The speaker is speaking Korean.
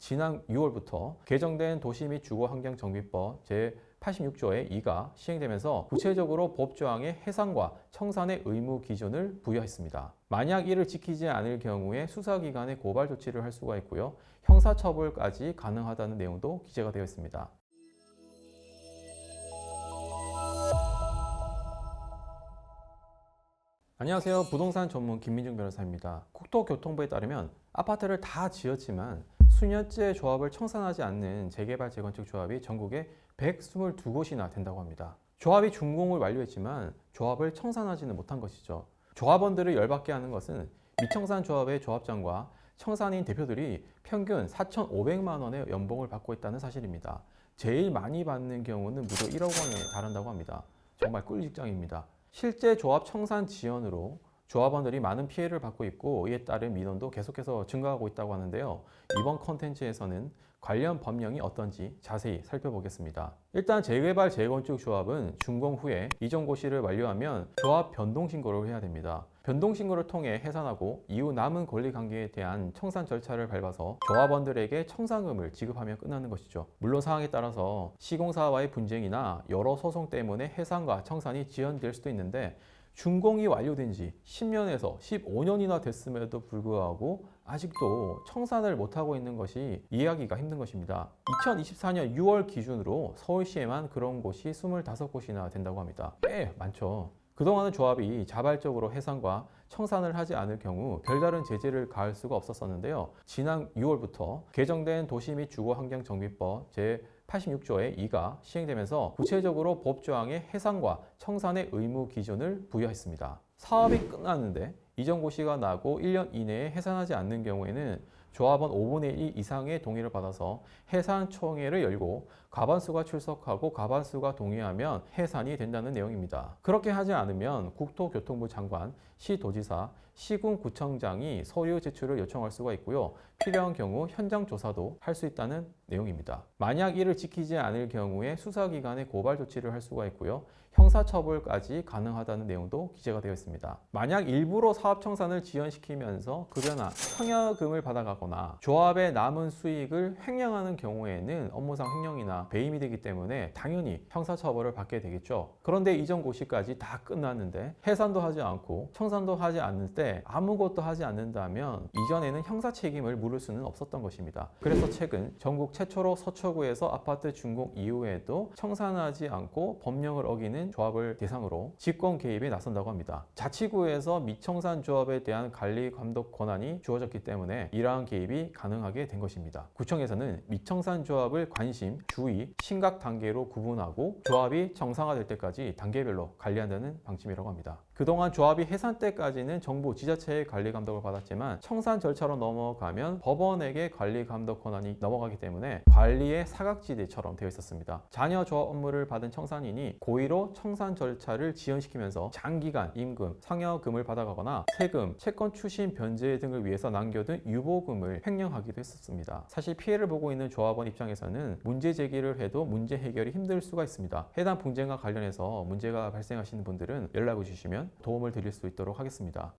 지난 6월부터 개정된 도시 및 주거환경정비법 제86조의 2가 시행되면서 구체적으로 법조항에 해상과 청산의 의무 기준을 부여했습니다. 만약 이를 지키지 않을 경우에 수사기관에 고발 조치를 할 수가 있고요. 형사처벌까지 가능하다는 내용도 기재가 되어 있습니다. 안녕하세요. 부동산 전문 김민중 변호사입니다. 국토교통부에 따르면 아파트를 다 지었지만 수년째 조합을 청산하지 않는 재개발 재건축 조합이 전국에 122곳이나 된다고 합니다. 조합이 준공을 완료했지만 조합을 청산하지는 못한 것이죠. 조합원들을 열받게 하는 것은 미청산 조합의 조합장과 청산인 대표들이 평균 4,500만 원의 연봉을 받고 있다는 사실입니다. 제일 많이 받는 경우는 무려 1억 원에 달한다고 합니다. 정말 꿀직장입니다. 실제 조합 청산 지연으로 조합원들이 많은 피해를 받고 있고 이에 따른 민원도 계속해서 증가하고 있다고 하는데요. 이번 컨텐츠에서는 관련 법령이 어떤지 자세히 살펴보겠습니다. 일단 재개발 재건축 조합은 준공 후에 이전 고시를 완료하면 조합 변동 신고를 해야 됩니다. 변동 신고를 통해 해산하고 이후 남은 권리 관계에 대한 청산 절차를 밟아서 조합원들에게 청산금을 지급하면 끝나는 것이죠. 물론 상황에 따라서 시공사와의 분쟁이나 여러 소송 때문에 해산과 청산이 지연될 수도 있는데 준공이 완료된 지 10년에서 15년이나 됐음에도 불구하고 아직도 청산을 못하고 있는 것이 이해하기가 힘든 것입니다. 2024년 6월 기준으로 서울시에만 그런 곳이 25곳이나 된다고 합니다. 꽤 많죠. 그동안은 조합이 자발적으로 해산과 청산을 하지 않을 경우 별다른 제재를 가할 수가 없었는데요. 지난 6월부터 개정된 도시 및 주거환경정비법 제86조의 2가 시행되면서 구체적으로 법조항에 해상과 청산의 의무 기준을 부여했습니다. 사업이 끝났는데 이전 고시가 나고 1년 이내에 해산하지 않는 경우에는 조합원 5분의 1 이상의 동의를 받아서 해산총회를 열고 과반수가 출석하고 과반수가 동의하면 해산이 된다는 내용입니다. 그렇게 하지 않으면 국토교통부 장관, 시도지사, 시군구청장이 서류 제출을 요청할 수가 있고요. 필요한 경우 현장 조사도 할 수 있다는 내용입니다. 만약 이를 지키지 않을 경우에 수사기관에 고발 조치를 할 수가 있고요. 형사처벌까지 가능하다는 내용도 기재가 되어 있습니다. 만약 일부러 사업 청산을 지연시키면서 급여나 청여금을 받아가거나 조합의 남은 수익을 횡령하는 경우에는 업무상 횡령이나 배임이 되기 때문에 당연히 형사처벌을 받게 되겠죠. 그런데 이전 고시까지 다 끝났는데 해산도 하지 않고 청산도 하지 않을 때 아무것도 하지 않는다면 이전에는 형사 책임을 물을 수는 없었던 것입니다. 그래서 최근 전국 최초로 서초구에서 아파트 준공 이후에도 청산하지 않고 법령을 어기는 조합을 대상으로 직권 개입에 나선다고 합니다. 자치구에서 미청산 조합에 대한 관리 감독 권한이 주어졌기 때문에 이러한 개입이 가능하게 된 것입니다. 구청에서는 미청산 조합을 관심, 주의, 심각 단계로 구분하고 조합이 정상화될 때까지 단계별로 관리한다는 방침이라고 합니다. 그동안 조합이 해산 때까지는 정부, 지자체의 관리 감독을 받았지만 청산 절차로 넘어가면 법원에게 관리 감독 권한이 넘어가기 때문에 관리의 사각지대처럼 되어 있었습니다. 잔여 조합 업무를 받은 청산인이 고의로 청산 절차를 지연시키면서 장기간 임금, 상여금을 받아가거나 세금, 채권 추심 변제 등을 위해서 남겨둔 유보금을 횡령하기도 했었습니다. 사실 피해를 보고 있는 조합원 입장에서는 문제 제기를 해도 문제 해결이 힘들 수가 있습니다. 해당 분쟁과 관련해서 문제가 발생하시는 분들은 연락을 주시면 도움을 드릴 수 있도록 하겠습니다.